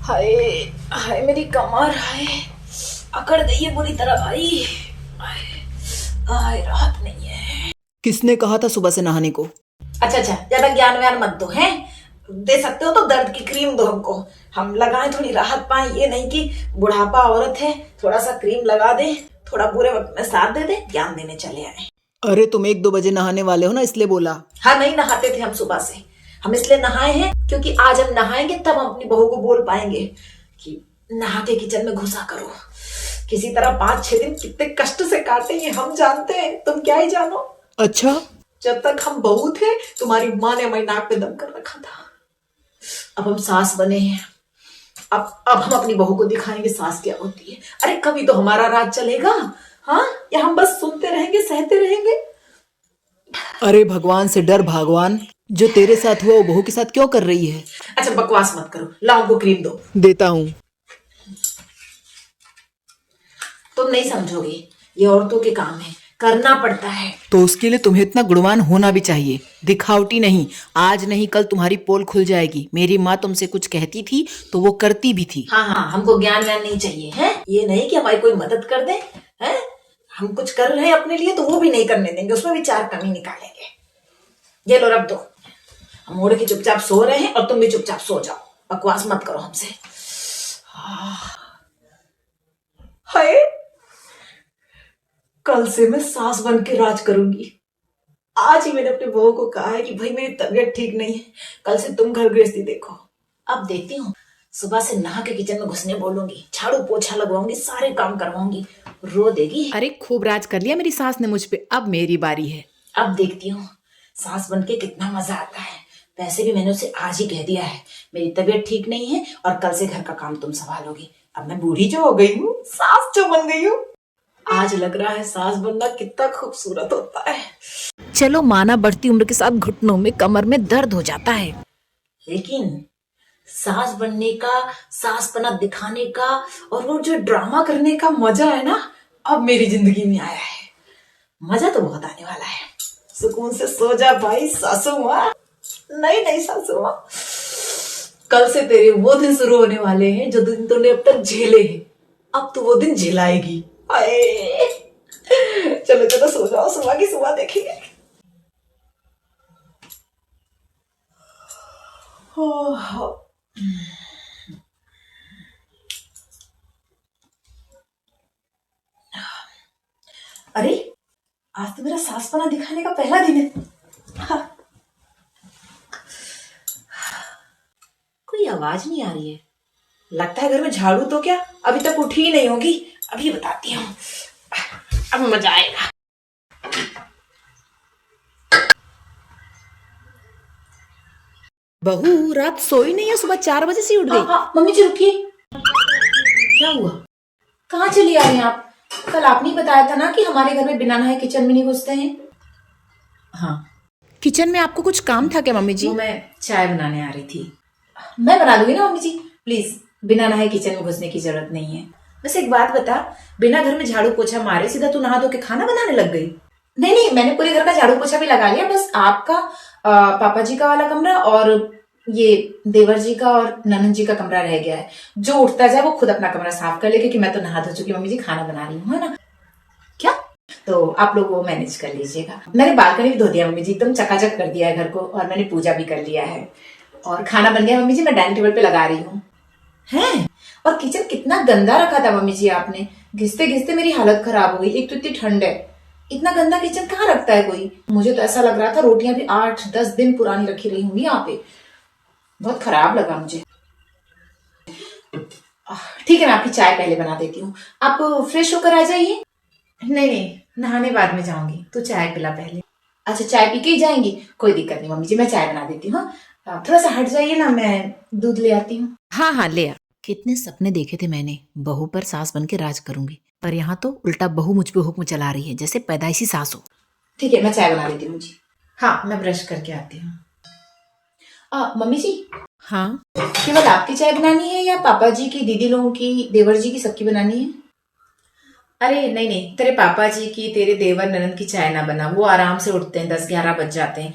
हाय हाय मेरी कमर हाय अकड़ गई है बुरी तरह भाई। हाय हाय राहत नहीं है। किसने कहा था सुबह से नहाने को? अच्छा ज्यादा ज्ञान व्यान मत दो हैं। दे सकते हो तो दर्द की क्रीम दो हमको, हम लगाएं थोड़ी राहत पाए। ये नहीं कि बुढ़ापा औरत है थोड़ा सा क्रीम लगा दे, थोड़ा बुरे वक्त में साथ दे दे, ज्ञान देने चले आए। अरे तुम 1-2 बजे नहाने वाले हो ना, इसलिए बोला। हाँ नहीं नहाते थे हम सुबह से, हम इसलिए नहाए हैं क्योंकि आज हम नहाएंगे तब हम अपनी बहू को बोल पाएंगे कि नहा के किचन में घुसा करो। किसी तरह 5-6 दिन कितने कष्ट से काटे ये हम जानते हैं, तुम क्या ही जानो। अच्छा, जब तक हम बहू थे तुम्हारी माँ ने हमारी नाक पे दम कर रखा था। अब हम सास बने हैं, अब हम अपनी बहू को दिखाएंगे सास क्या होती है। अरे कभी तो हमारा राज चलेगा, हाँ, या हम बस सुनते रहेंगे सहते रहेंगे। अरे भगवान से डर भगवान, जो तेरे साथ हुआ वो बहू के साथ क्यों कर रही है? अच्छा बकवास मत करो, लाओ को क्रीम दो। देता हूँ। तुम नहीं समझोगे, ये औरतों के काम है, करना पड़ता है। तो उसके लिए तुम्हें इतना गुणवान होना भी चाहिए, दिखावटी नहीं। आज नहीं कल तुम्हारी पोल खुल जाएगी। मेरी माँ तुमसे कुछ कहती थी तो वो करती भी थी। हाँ हमको ज्ञान व्यान नहीं चाहिए है। ये नहीं कि हमारी कोई मदद कर दे है, हम कुछ कर रहे हैं अपने लिए तो वो भी नहीं करने देंगे, उसमें भी 4 कमी निकालेंगे। ये लो रख दो, हम ओढ़ के चुपचाप सो रहे हैं और तुम भी चुपचाप सो जाओ, बकवास मत करो हमसे। हाय कल से मैं सास बन के राज करूंगी। आज ही मैंने अपने बहू को कहा है कि भाई मेरी तबीयत ठीक नहीं है, कल से तुम घर गृहस्थी देखो। अब देखती हूँ, सुबह से नहा के किचन में घुसने बोलूंगी, झाड़ू पोछा लगवाऊंगी, सारे काम करवाऊंगी, रो देगी। अरे खूब राज कर लिया मेरी सास ने मुझ पे, अब मेरी बारी है। अब देखती हूँ सास बन के कितना मजा आता है। वैसे भी मैंने उसे आज ही कह दिया है मेरी तबीयत ठीक नहीं है और कल से घर का काम तुम संभालोगी। अब मैं बूढ़ी जो हो गई हूँ, सास जो बन गई हूँ, आज लग रहा है सास बनना कितना खूबसूरत होता है। चलो माना बढ़ती उम्र के साथ घुटनों में कमर में दर्द हो जाता है, लेकिन सास बनने का, सासपना दिखाने का और वो जो ड्रामा करने का मजा है ना, अब मेरी जिंदगी में आया है। मजा तो बहुत आने वाला है। सुकून से सो जा भाई सासू माँ। नहीं सासू माँ, कल से तेरे वो दिन शुरू होने वाले हैं जो दिन तूने अब तक झेले हैं, अब तो वो दिन झेलाएगी। आए चलो सो जाओ, सुबह की सुबह देखेंगे। अरे आज तो मेरा सासपना दिखाने का पहला दिन है। हाँ। कोई आवाज नहीं आ रही है, लगता है घर में झाड़ू तो क्या अभी तक उठी ही नहीं होगी। अभी बताती हूँ, अब मजा आएगा। बहू रात सोई नहीं है, सुबह 4 बजे से उठ गई। हाँ मम्मी जी रुकिए, क्या हुआ, कहाँ चली आ रही हैं आप? कल आपने बताया था ना कि हमारे घर में बिना नहाए किचन में नहीं घुसते हैं। हाँ किचन में आपको कुछ काम था क्या मम्मी जी? वो मैं चाय बनाने आ रही थी। मैं बना दूंगी ना मम्मी जी, प्लीज बिना नहाए किचन में घुसने की जरूरत नहीं है। वैसे एक बात बता, बिना घर में झाड़ू पोछा मारे सीधा तू नहा धो के खाना बनाने लग गई? नहीं मैंने पूरे घर का झाड़ू पोछा भी लगा लिया, बस आपका पापा जी का वाला कमरा और ये देवर जी का और ननद जी का कमरा रह गया है। जो उठता जाए वो खुद अपना कमरा साफ कर ले, क्योंकि मैं तो नहा धो चुकी मम्मी जी, खाना बना रही हूँ, है ना? क्या? तो आप लोग वो मैनेज कर लीजिएगा। मैंने बालकनी भी धो दिया मम्मी जी, एकदम चकाचक कर दिया है घर को, और मैंने पूजा भी कर लिया है और खाना बन गया मम्मी जी, मैं डाइनिंग टेबल पे लगा रही हूँ। हैं? और किचन कितना गंदा रखा था मम्मी जी आपने, घिसते घिसते मेरी हालत खराब हो गई। एक तो इतनी ठंड है, इतना गंदा किचन कहाँ रखता है कोई। मुझे तो ऐसा लग रहा था रोटियां भी 8-10 दिन पुरानी रखी रही होंगी यहाँ पे, बहुत खराब लगा मुझे। ठीक है मैं आपकी चाय पहले बना देती हूँ, आप फ्रेश होकर आ जाइए। नहीं नहाने बाद में जाऊंगी, तू चाय पिला पहले। अच्छा चाय पी के ही जाएंगी, कोई दिक्कत नहीं मम्मी जी, मैं चाय बना देती हूँ। थोड़ा सा हट जाइए ना, मैं दूध ले आती हूँ। हाँ ले आ। कितने सपने देखे थे मैंने, बहू पर सास बन के राज करूंगी, पर यहाँ तो उल्टा बहू मुझ पे हुक्म चला रही है जैसे पैदाइशी सास हो। ठीक है मैं चाय बना देती हूँ जी। हाँ मैं ब्रश करके आती हूँ। मम्मी जी, हाँ केवल आपकी चाय बनानी है या पापा जी की, दीदी लोगों की, देवर जी की, सबकी बनानी है? अरे नहीं तेरे पापा जी की, तेरे देवर ननद की चाय ना बना, वो आराम से उठते हैं, 10-11 बज जाते हैं।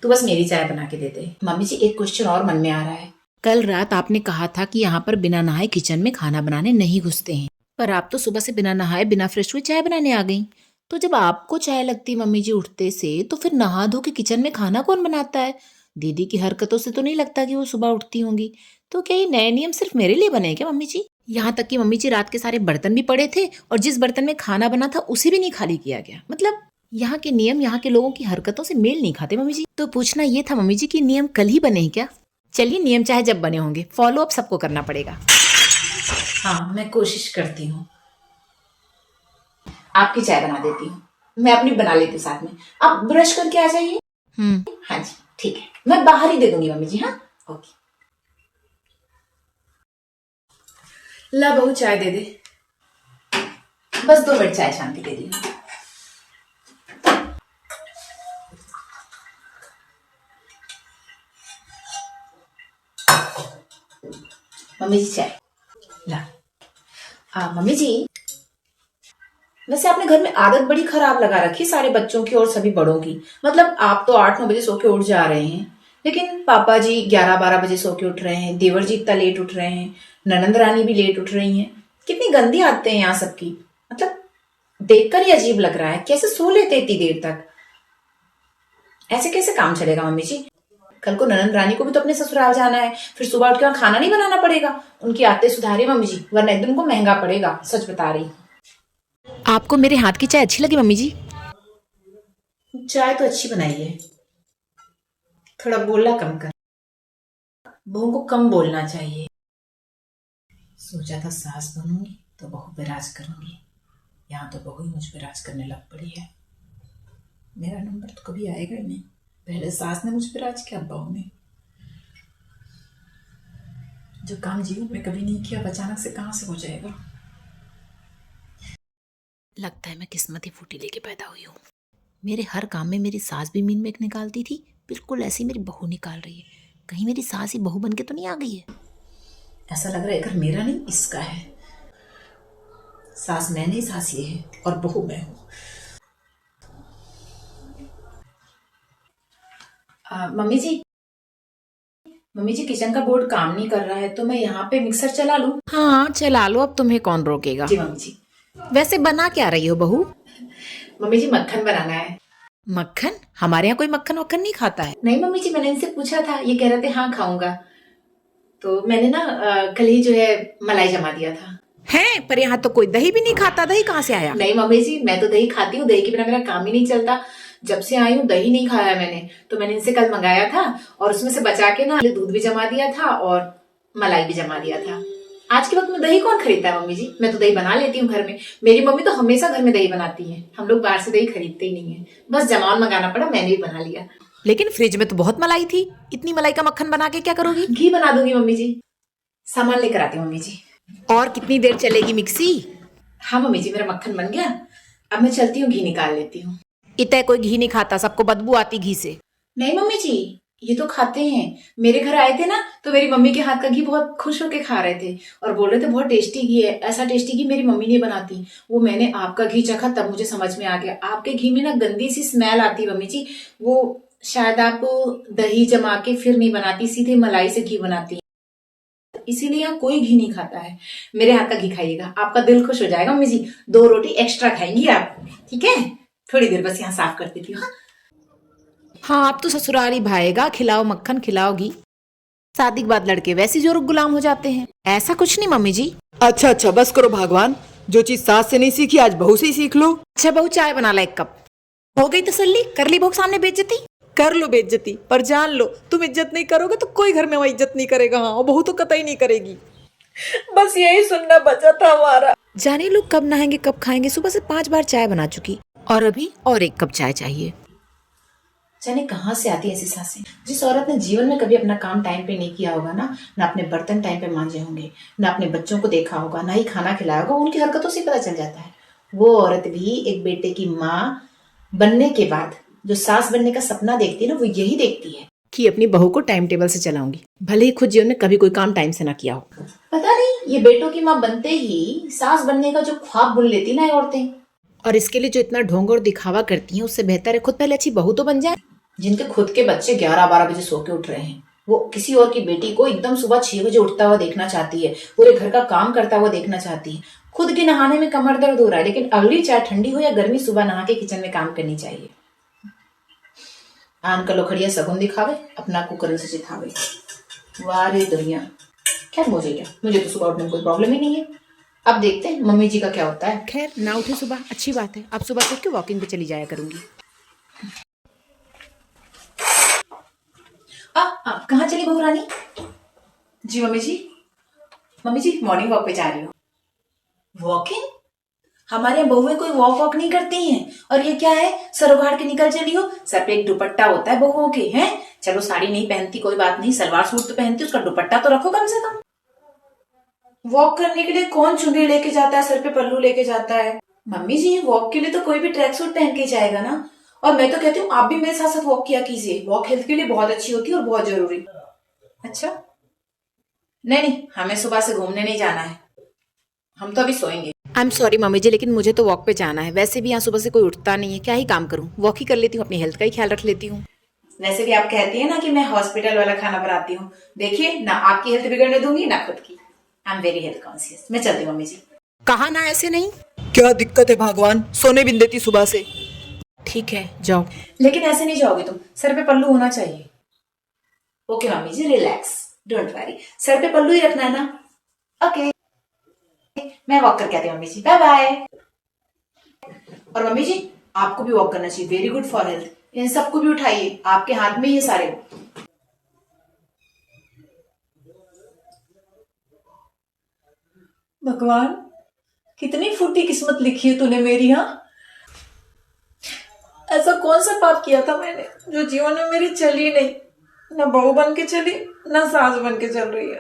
तू बस मेरी चाय बना के दे दे। मम्मी जी एक क्वेश्चन और मन में आ रहा है। कल रात आपने कहा था कि यहाँ पर बिना नहाए किचन में खाना बनाने नहीं घुसते हैं, पर आप तो सुबह से बिना नहाए बिना फ्रेश हुए चाय बनाने आ गई। तो जब आपको चाय लगती मम्मी जी उठते से, तो फिर नहा धो के किचन में खाना कौन बनाता है? दीदी की हरकतों से तो नहीं लगता कि वो सुबह उठती होंगी। तो क्या ये नए नियम सिर्फ मेरे लिए बने हैं क्या मम्मी जी? यहाँ तक कि मम्मी जी रात के सारे बर्तन भी पड़े थे और जिस बर्तन में खाना बना था उसे भी नहीं खाली किया गया। मतलब यहाँ के नियम यहाँ के लोगों की हरकतों से मेल नहीं खाते मम्मी जी। तो पूछना ये था मम्मी जी कि नियम कल ही बने हैं क्या? चलिए, नियम चाहे जब बने होंगे, फॉलो अप सबको करना पड़ेगा। हाँ, मैं कोशिश करती हूँ। आपकी चाय बना देती हूँ, मैं अपनी बना लेती हूँ साथ में। आप ब्रश करके आ जाइए। हाँ जी, ठीक है, मैं बाहर ही दे दूंगी मम्मी जी। हाँ, ओके। ला बहू, चाय दे दे। बस 2 मिनट चाय शांति दे दी। मम्मी जी चाय ला। मम्मी जी, वैसे आपने घर में आदत बड़ी खराब लगा रखी सारे बच्चों की और सभी बड़ों की। मतलब आप तो 8-9 बजे सो के उठ जा रहे हैं, लेकिन पापा जी 11-12 बजे सो के उठ रहे हैं, देवर जी इतना लेट उठ रहे हैं, ननंद रानी भी लेट उठ रही हैं। कितनी गंदी आदतें हैं यहाँ सबकी। मतलब देखकर ही अजीब लग रहा है, कैसे सो लेते इतनी देर तक? ऐसे कैसे काम चलेगा मम्मी जी? कल को ननंद रानी को भी तो अपने ससुराल जाना है, फिर सुबह उठ के वहां खाना नहीं बनाना पड़ेगा। उनकी आदतें सुधारिए मम्मी जी, वरना एकदम उनको महंगा पड़ेगा। सच बता रही। आपको मेरे हाथ की चाय अच्छी लगी मम्मी जी? चाय तो अच्छी बनाई है, थोड़ा बोलना कम कर। बहू को कम बोलना चाहिए। सोचा था सास बनूंगी तो बहू पे राज करूंगी, यहाँ तो बहू ही मुझ पे राज करने लग पड़ी है। मेरा नंबर तो कभी आएगा ही नहीं। पहले सास ने मुझ पे राज किया, अब बहू ने। जो काम जीवन में कभी नहीं किया, अचानक से कहां से हो जाएगा? लगता है मैं किस्मत ही फूटी लेके पैदा हुई हूँ। मेरे हर काम में मेरी सास भी मीन मेक निकालती थी, बिल्कुल ऐसी मेरी बहू निकाल रही है। कहीं मेरी सास ही बहू बन के तो नहीं आ गई है? ऐसा लग रहा है घर मेरा नहीं इसका है। सास मैं नहीं, सास ये है और बहू मैं हूं। मम्मी जी किचन का बोर्ड काम नहीं कर रहा है, तो मैं यहाँ पे मिक्सर चला लूं? हाँ चला लो, अब तुम्हें कौन रोकेगा। जी मम्मी जी। वैसे बना क्या रही हो बहू? मम्मी जी मक्खन बनाना है। मक्खन? हमारे यहाँ कोई मक्खन वक्खन नहीं खाता है। नहीं मम्मी जी, मैंने इनसे पूछा था, ये कह रहे थे हाँ खाऊंगा। तो मैंने ना कल ही जो है मलाई जमा दिया था। है, पर यहाँ तो कोई दही भी नहीं खाता। दही कहाँ से आया? नहीं मम्मी जी, मैं तो दही खाती हूँ, दही के बिना मेरा काम ही नहीं चलता। जब से आई हूँ दही नहीं खाया मैंने, तो मैंने इनसे कल मंगाया था और उसमें से बचा के ना दूध भी जमा दिया था और मलाई भी जमा दिया था। आज के वक्त में दही कौन खरीदता है मम्मी जी? मैं तो दही बना लेती हूँ घर में। मेरी मम्मी तो हमेशा घर में दही बनाती है, हम लोग बाहर से दही खरीदते ही नहीं है। बस जमावन मंगाना पड़ा, मैंने भी बना लिया। लेकिन फ्रिज में तो बहुत मलाई थी, इतनी मलाई का मक्खन बना के क्या करोगी? घी बना दूंगी मम्मी जी, सामान लेकर आती हूँ मम्मी जी। और कितनी देर चलेगी मिक्सी? हाँ मम्मी जी, मेरा मक्खन बन गया, अब मैं चलती हूँ, घी निकाल लेती हूँ। इतना कोई घी नहीं खाता, सबको बदबू आती घी से। नहीं मम्मी जी, ये तो खाते हैं। मेरे घर आए थे ना, तो मेरी मम्मी के हाथ का घी बहुत खुश होके खा रहे थे और बोल रहे थे बहुत टेस्टी घी है। ऐसा टेस्टी घी मेरी मम्मी नहीं बनाती। वो मैंने आपका घी चखा तब मुझे समझ में आ गया, आपके घी में ना गंदी सी स्मेल आती मम्मी जी। वो शायद आप दही जमा के फिर नहीं बनाती, सीधे मलाई से घी बनाती, इसीलिए यहाँ कोई घी नहीं खाता है। मेरे हाथ का घी खाइएगा, आपका दिल खुश हो जाएगा मम्मी जी। 2 रोटी एक्स्ट्रा खाएंगी आप, ठीक है? थोड़ी देर बस यहाँ साफ कर देती हूँ। हाँ, आप तो ससुराल ही भाएगा, खिलाओ मक्खन खिलाओ घी। शादी के बाद लड़के वैसे जोर गुलाम हो जाते हैं। ऐसा कुछ नहीं मम्मी जी। अच्छा अच्छा, बस करो भगवान, जो चीज सास से नहीं सीखी आज बहू से ही सीख लो। अच्छा बहू, चाय बना ला 1 कप। हो गई तसल्ली? कर ली बहू सामने बेइज्जती? कर लो बेइज्जती, पर जान लो तुम इज्जत नहीं करोगे तो कोई घर में वह इज्जत नहीं करेगा। हाँ, और बहू तो कतई नहीं करेगी। बस यही सुनना बचा था हमारा। जाने लोग कब नहाएंगे कब खाएंगे। सुबह से 5 बार चाय बना चुकी और अभी और 1 कप चाय चाहिए। जाने कहाँ से आती है ऐसी सासें। जिस औरत ने जीवन में कभी अपना काम टाइम पे नहीं किया होगा ना अपने बर्तन टाइम पे मांजे होंगे, ना अपने बच्चों को देखा होगा, ना ही खाना खिलाया होगा, उनकी हरकतों से पता चल जाता है। वो औरत भी एक बेटे की माँ बनने के बाद जो सास बनने का सपना देखती है ना, वो यही देखती है कि अपनी बहू को टाइम टेबल से चलाऊंगी, भले ही खुद जीवन में कभी कोई काम टाइम से ना किया हो। पता नहीं ये बेटों की माँ बनते ही सास बनने का जो ख्वाब बुन लेती ना ये औरतें। और इसके लिए जो इतना ढोंग और दिखावा करती हैं, उससे बेहतर है खुद पहले अच्छी बहू तो बन जाए। जिनके खुद के बच्चे 11-12 बजे सो के उठ रहे हैं, वो किसी और की बेटी को एकदम सुबह 6 बजे उठता हुआ देखना चाहती है, पूरे घर का काम करता हुआ देखना चाहती है। खुद के नहाने में कमर दर्द हो रहा है, लेकिन अगली चाहे ठंडी हो या गर्मी, सुबह नहा के किचन में काम करनी चाहिए। आन का लोखड़िया सगुन दिखावे, अपना कुकरन से चिथावे। वाह रे दुनिया, क्या मुझे तो सुबह उठने में कोई प्रॉब्लम ही नहीं है। अब देखते हैं मम्मी जी का क्या होता है। खैर ना उठे सुबह, अच्छी बात है। अब सुबह उठ के वॉकिंग पे चली जाया करूंगी। कहाँ चली बहू रानी? जी मम्मी जी मॉर्निंग वॉक पे जा रही हूँ। वॉकिंग? हमारे यहाँ बहुएं कोई वॉक नहीं करती हैं। और ये क्या है, सर उघाड़ के निकल चली हो? सर पे एक दुपट्टा होता है बहुओं के, हैं? चलो साड़ी नहीं पहनती कोई बात नहीं, सलवार सूट तो पहनती, उसका दुपट्टा तो रखो कम से कम। वॉक करने के लिए कौन चुनरी लेके जाता है, सर पे पल्लू लेके जाता है? मम्मी जी वॉक के लिए तो कोई भी ट्रैक सूट पहन के जाएगा ना। और मैं तो कहती हूँ आप भी मेरे साथ साथ वॉक किया कीजिए, वॉक हेल्थ के लिए बहुत अच्छी होती है और बहुत जरूरी। अच्छा नहीं, हमें सुबह से घूमने नहीं जाना है, हम तो अभी सोएंगे। आई एम सॉरी मम्मी जी, लेकिन मुझे तो वॉक पे जाना है। वैसे भी यहाँ सुबह से कोई उठता नहीं है, क्या ही काम करूँ, वॉक ही कर लेती हूँ, अपनी हेल्थ का ही ख्याल रख लेती हूँ। वैसे भी आप कहती है ना कि मैं हॉस्पिटल वाला खाना बनाती हूँ। देखिए ना आपकी हेल्थ बिगड़ने दूंगी ना खुद की। I am very health conscious. मैं चलती हूँ मम्मी जी। कहा ना ऐसे नहीं। क्या दिक्कत है भगवान, सोने भी नहीं देती सुबह से। ठीक है जाओ। लेकिन ऐसे नहीं जाओगे तुम, सर पे पल्लू होना चाहिए। Okay mummy ji relax, don't worry, सर पे पल्लू ही रखना है ना। ओके मैं वॉक करके आती हूँ मम्मी जी, बाय बाय। और मम्मी जी आपको भी वॉक करना चाहिए, वेरी गुड फॉर हेल्थ। इन सबको भी उठाइए, आपके हाथ में ये सारे। भगवान कितनी फूटी किस्मत लिखी है तूने मेरी। हाँ ऐसा कौन सा पाप किया था मैंने जो जीवन में मेरी चली नहीं, ना बहू बन के चली ना सास बन के चल रही है।